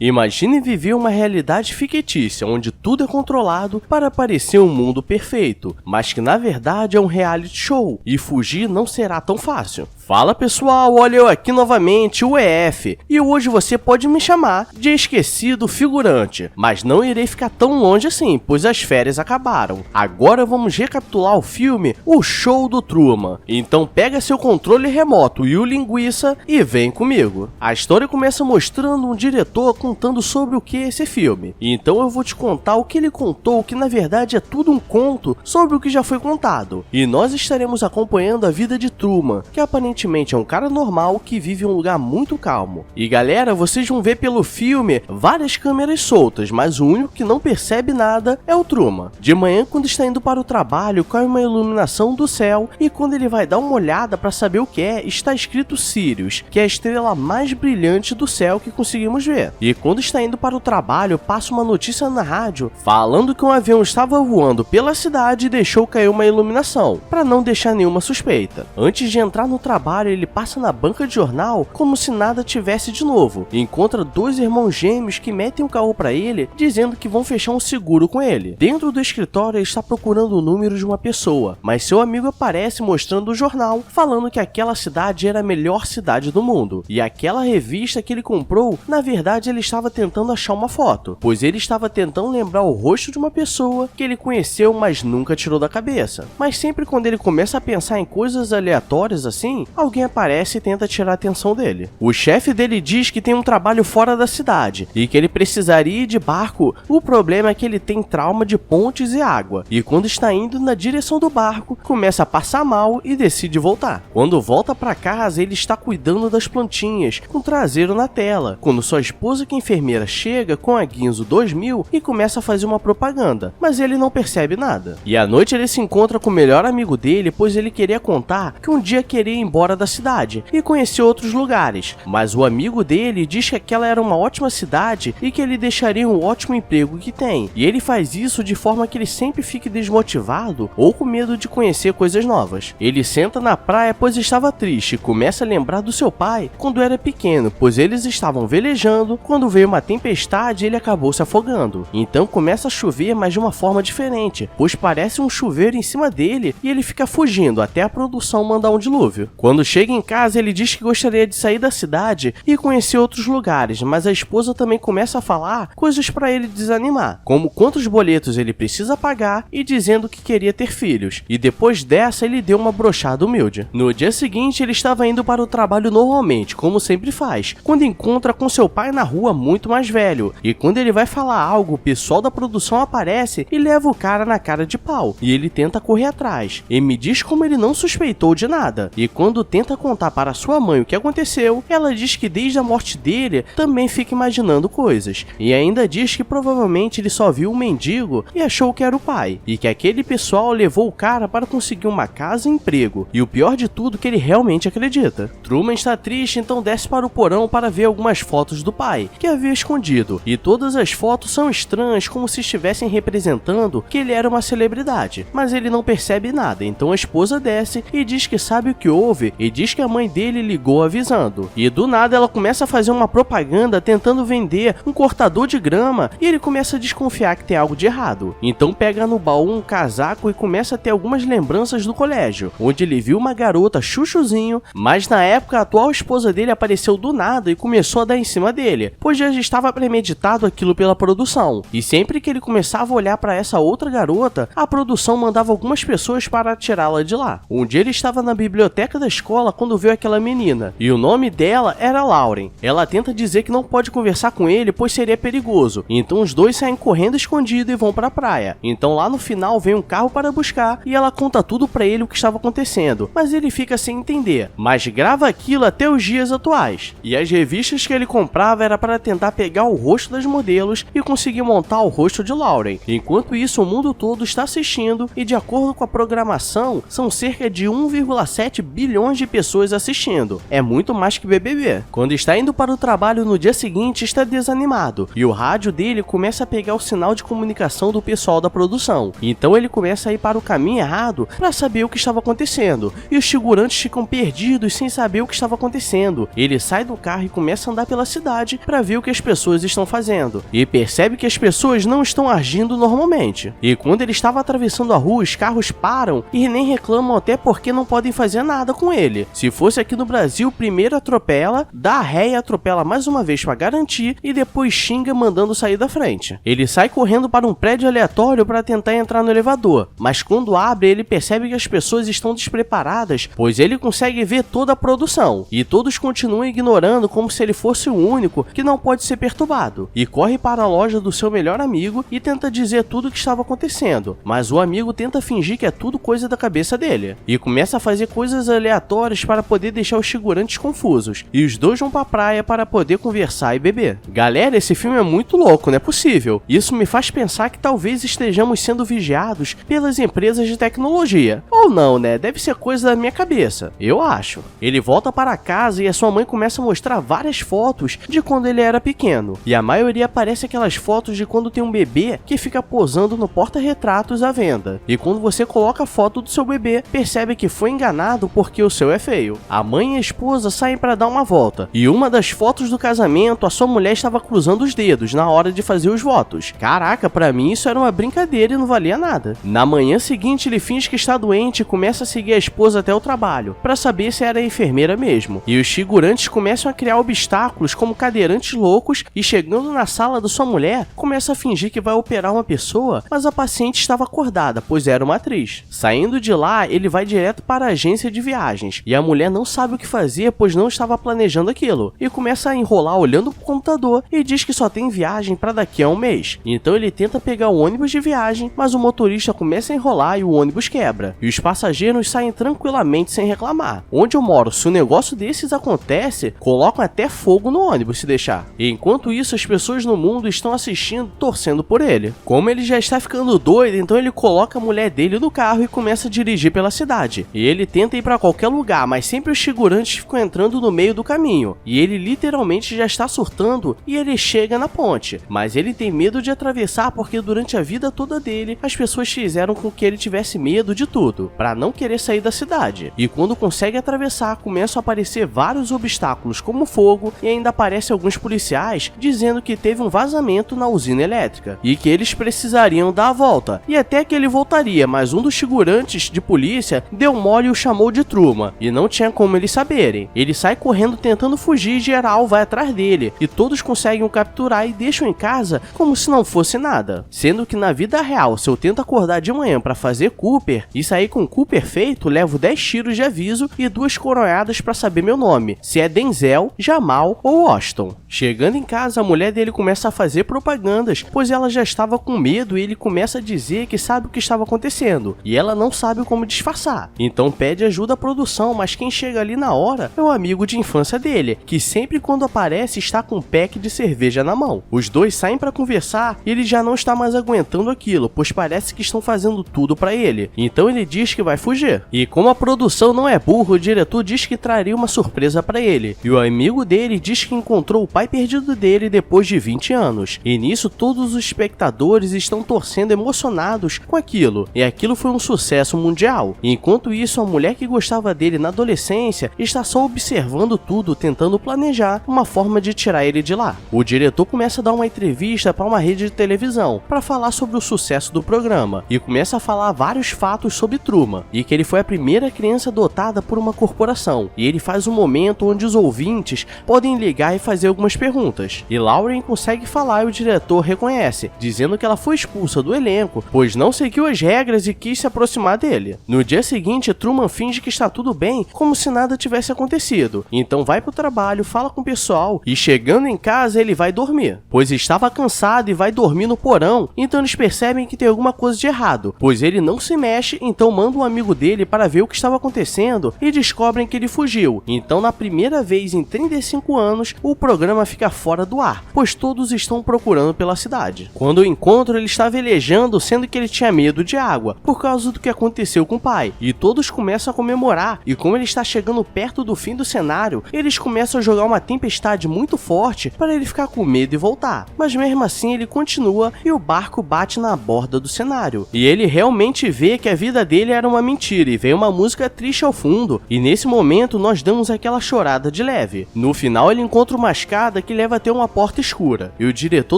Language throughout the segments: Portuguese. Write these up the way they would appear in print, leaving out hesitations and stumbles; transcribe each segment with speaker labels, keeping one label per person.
Speaker 1: Imagine viver uma realidade fictícia onde tudo é controlado para parecer um mundo perfeito, mas que na verdade é um reality show e fugir não será tão fácil. Fala pessoal, olha eu aqui novamente, o EF, e hoje você pode me chamar de esquecido figurante, mas não irei ficar tão longe assim, pois as férias acabaram. Agora vamos recapitular o filme O Show do Truman. Então pega seu controle remoto e o linguiça e vem comigo. A história começa mostrando um diretor contando sobre o que é esse filme, então eu vou te contar o que ele contou, que na verdade é tudo um conto sobre o que já foi contado, e nós estaremos acompanhando a vida de Truman, que aparentemente é um cara normal que vive em um lugar muito calmo. E galera, vocês vão ver pelo filme várias câmeras soltas, mas o único que não percebe nada é o Truman. De manhã, quando está indo para o trabalho, cai uma iluminação do céu e quando ele vai dar uma olhada para saber o que é, está escrito Sirius, que é a estrela mais brilhante do céu que conseguimos ver. E quando está indo para o trabalho, passa uma notícia na rádio falando que um avião estava voando pela cidade e deixou cair uma iluminação, para não deixar nenhuma suspeita. Antes de entrar no trabalho, ele passa na banca de jornal como se nada tivesse de novo e encontra dois irmãos gêmeos que metem o carro para ele, dizendo que vão fechar um seguro com ele. Dentro do escritório, ele está procurando o número de uma pessoa, mas seu amigo aparece mostrando o jornal, falando que aquela cidade era a melhor cidade do mundo, e aquela revista que ele comprou, na verdade ele estava tentando achar uma foto, pois ele estava tentando lembrar o rosto de uma pessoa que ele conheceu, mas nunca tirou da cabeça. Mas sempre quando ele começa a pensar em coisas aleatórias assim, alguém aparece e tenta tirar a atenção dele. O chefe dele diz que tem um trabalho fora da cidade e que ele precisaria ir de barco. O problema é que ele tem trauma de pontes e água, e quando está indo na direção do barco, começa a passar mal e decide voltar. Quando volta para casa, ele está cuidando das plantinhas, com o traseiro na tela, quando sua esposa, que é enfermeira, chega com a Ginzo 2000 e começa a fazer uma propaganda, mas ele não percebe nada. E à noite ele se encontra com o melhor amigo dele, pois ele queria contar que um dia queria ir embora da cidade e conhecer outros lugares, mas o amigo dele diz que aquela era uma ótima cidade e que ele deixaria um ótimo emprego que tem, e ele faz isso de forma que ele sempre fique desmotivado ou com medo de conhecer coisas novas. Ele senta na praia pois estava triste e começa a lembrar do seu pai quando era pequeno, pois eles estavam velejando quando veio uma tempestade e ele acabou se afogando. Então começa a chover, mas de uma forma diferente, pois parece um chuveiro em cima dele e ele fica fugindo até a produção mandar um dilúvio. Quando chega em casa, ele diz que gostaria de sair da cidade e conhecer outros lugares, mas a esposa também começa a falar coisas para ele desanimar, como quantos boletos ele precisa pagar e dizendo que queria ter filhos, e depois dessa ele deu uma brochada humilde. No dia seguinte, ele estava indo para o trabalho normalmente, como sempre faz, quando encontra com seu pai na rua muito mais velho, e quando ele vai falar algo, o pessoal da produção aparece e leva o cara na cara de pau, e ele tenta correr atrás, e me diz como ele não suspeitou de nada, e quando tenta contar para sua mãe o que aconteceu, ela diz que desde a morte dele também fica imaginando coisas, e ainda diz que provavelmente ele só viu um mendigo e achou que era o pai, e que aquele pessoal levou o cara para conseguir uma casa e emprego, e o pior de tudo que ele realmente acredita. Truman está triste, então desce para o porão para ver algumas fotos do pai, que havia escondido, e todas as fotos são estranhas, como se estivessem representando que ele era uma celebridade, mas ele não percebe nada, então a esposa desce e diz que sabe o que houve, e diz que a mãe dele ligou avisando, e do nada ela começa a fazer uma propaganda tentando vender um cortador de grama, e ele começa a desconfiar que tem algo de errado, então pega no baú um casaco e começa a ter algumas lembranças do colégio, onde ele viu uma garota chuchuzinho, mas na época a atual esposa dele apareceu do nada e começou a dar em cima dele, pois já estava premeditado aquilo pela produção, e sempre que ele começava a olhar para essa outra garota, a produção mandava algumas pessoas para tirá-la de lá. Um dia ele estava na biblioteca da escola quando viu aquela menina, e o nome dela era Lauren. Ela tenta dizer que não pode conversar com ele pois seria perigoso, então os dois saem correndo escondido e vão para a praia. Então lá no final vem um carro para buscar e ela conta tudo para ele o que estava acontecendo, mas ele fica sem entender, mas grava aquilo até os dias atuais. E as revistas que ele comprava era para tentar pegar o rosto das modelos e conseguir montar o rosto de Lauren. Enquanto isso, o mundo todo está assistindo e de acordo com a programação, são cerca de 1,7 bilhões milhões de pessoas assistindo. É muito mais que BBB. Quando está indo para o trabalho no dia seguinte, está desanimado e o rádio dele começa a pegar o sinal de comunicação do pessoal da produção. Então ele começa a ir para o caminho errado para saber o que estava acontecendo e os figurantes ficam perdidos sem saber o que estava acontecendo. Ele sai do carro e começa a andar pela cidade para ver o que as pessoas estão fazendo e percebe que as pessoas não estão agindo normalmente. E quando ele estava atravessando a rua, os carros param e nem reclamam, até porque não podem fazer nada com ele. Se fosse aqui no Brasil, primeiro atropela, dá ré e atropela mais uma vez para garantir e depois xinga mandando sair da frente. Ele sai correndo para um prédio aleatório para tentar entrar no elevador, mas quando abre ele percebe que as pessoas estão despreparadas, pois ele consegue ver toda a produção e todos continuam ignorando como se ele fosse o único que não pode ser perturbado, e corre para a loja do seu melhor amigo e tenta dizer tudo o que estava acontecendo, mas o amigo tenta fingir que é tudo coisa da cabeça dele e começa a fazer coisas aleatórias para poder deixar os figurantes confusos, e os dois vão pra praia para poder conversar e beber. Galera, esse filme é muito louco, não é possível. Isso me faz pensar que talvez estejamos sendo vigiados pelas empresas de tecnologia. Ou não, né? Deve ser coisa da minha cabeça. Eu acho. Ele volta para casa e a sua mãe começa a mostrar várias fotos de quando ele era pequeno. E a maioria parece aquelas fotos de quando tem um bebê que fica posando no porta-retratos à venda. E quando você coloca a foto do seu bebê, percebe que foi enganado porque o seu é feio. A mãe e a esposa saem para dar uma volta. E uma das fotos do casamento, a sua mulher estava cruzando os dedos na hora de fazer os votos. Caraca, pra mim isso era uma brincadeira e não valia nada. Na manhã seguinte ele finge que está doente e começa a seguir a esposa até o trabalho, para saber se era a enfermeira mesmo. E os figurantes começam a criar obstáculos como cadeirantes loucos e chegando na sala da sua mulher, começa a fingir que vai operar uma pessoa, mas a paciente estava acordada, pois era uma atriz. Saindo de lá, ele vai direto para a agência de viagens e a mulher não sabe o que fazer, pois não estava planejando aquilo, e começa a enrolar olhando pro computador e diz que só tem viagem para daqui a um mês. Então ele tenta pegar o ônibus de viagem, mas o motorista começa a enrolar e o ônibus quebra, e os passageiros saem tranquilamente sem reclamar. Onde eu moro, se um negócio desses acontece, colocam até fogo no ônibus se deixar. E enquanto isso, as pessoas no mundo estão assistindo, torcendo por ele. Como ele já está ficando doido, então ele coloca a mulher dele no carro e começa a dirigir pela cidade. E ele tenta ir para qualquer lugar, mas sempre os figurantes ficam entrando no meio do caminho. E ele literalmente já está surtando e ele chega na ponte. Mas ele tem medo de atravessar porque durante a vida toda dele, as pessoas fizeram com que ele tivesse medo de tudo, para não querer sair da cidade. E quando consegue atravessar, começam a aparecer vários obstáculos como fogo e ainda aparecem alguns policiais dizendo que teve um vazamento na usina elétrica e que eles precisariam dar a volta. E até que ele voltaria, mas um dos figurantes de polícia deu mole e o chamou de Truman, e não tinha como eles saberem. Ele sai correndo tentando fugir e geral vai atrás dele, e todos conseguem o capturar e deixam em casa como se não fosse nada. Sendo que na vida real, se eu tento acordar de manhã para fazer Cooper e sair com Cooper feito, levo 10 tiros de aviso e 2 coronhadas para saber meu nome, se é Denzel, Jamal ou Washington. Chegando em casa, a mulher dele começa a fazer propagandas, pois ela já estava com medo e ele começa a dizer que sabe o que estava acontecendo, e ela não sabe como disfarçar. Então pede ajuda à produção, mas quem chega ali na hora é o amigo de infância dele, que sempre quando aparece está com um pack de cerveja na mão. Os dois saem para conversar e ele já não está mais aguentando aquilo, pois parece que estão fazendo tudo para ele. Então ele diz que vai fugir. E como a produção não é burro, o diretor diz que traria uma surpresa para ele. E o amigo dele diz que encontrou o pai perdido dele depois de 20 anos. E nisso todos os espectadores estão torcendo emocionados com aquilo. E aquilo foi um sucesso mundial. E enquanto isso, a mulher que gostava dele na adolescência está só observando tudo, tentando planejar uma forma de tirar ele de lá. O diretor começa a dar uma entrevista para uma rede de televisão para falar sobre o sucesso do programa e começa a falar vários fatos sobre Truman e que ele foi a primeira criança adotada por uma corporação. E ele faz um momento onde os ouvintes podem ligar e fazer algumas perguntas. E Lauren consegue falar e o diretor reconhece, dizendo que ela foi expulsa do elenco pois não seguiu as regras e quis se aproximar dele. No dia seguinte, Truman finge que está tudo bem, como se nada tivesse acontecido. Então vai pro trabalho, fala com o pessoal e chegando em casa ele vai dormir, pois estava cansado e vai dormir no porão. Então eles percebem que tem alguma coisa de errado, pois ele não se mexe, então manda um amigo dele para ver o que estava acontecendo e descobrem que ele fugiu. Então na primeira vez em 35 anos, o programa fica fora do ar, pois todos estão procurando pela cidade. Quando o encontro ele está velejando, sendo que ele tinha medo de água, por causa do que aconteceu com o pai, e todos começam a comemorar chegar, e como ele está chegando perto do fim do cenário, eles começam a jogar uma tempestade muito forte para ele ficar com medo e voltar. Mas mesmo assim ele continua e o barco bate na borda do cenário. E ele realmente vê que a vida dele era uma mentira e vem uma música triste ao fundo, e nesse momento nós damos aquela chorada de leve. No final ele encontra uma escada que leva até uma porta escura, e o diretor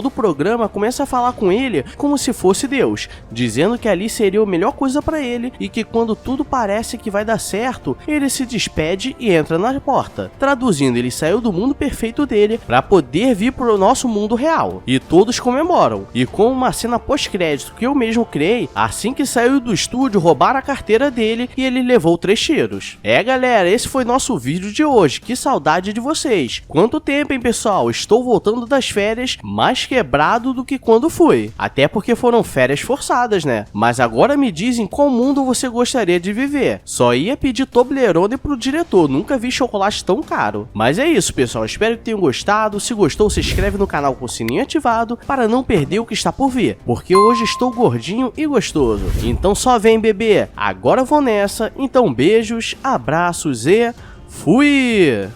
Speaker 1: do programa começa a falar com ele como se fosse Deus, dizendo que ali seria a melhor coisa para ele e que quando tudo parece que vai dar certo, ele se despede e entra na porta. Traduzindo, ele saiu do mundo perfeito dele para poder vir pro nosso mundo real. E todos comemoram. E com uma cena pós-crédito que eu mesmo criei, assim que saiu do estúdio, roubaram a carteira dele e ele levou 3 tiros. Galera, esse foi nosso vídeo de hoje. Que saudade de vocês. Quanto tempo, hein, pessoal? Estou voltando das férias mais quebrado do que quando fui. Até porque foram férias forçadas, né? Mas agora me dizem qual mundo você gostaria de viver. Só ia pedir Toblerone pro diretor. Nunca vi chocolate tão caro. Mas é isso, pessoal. Espero que tenham gostado. Se gostou, se inscreve no canal com o sininho ativado para não perder o que está por vir. Porque hoje estou gordinho e gostoso. Então só vem, bebê. Agora eu vou nessa. Então beijos, abraços e fui!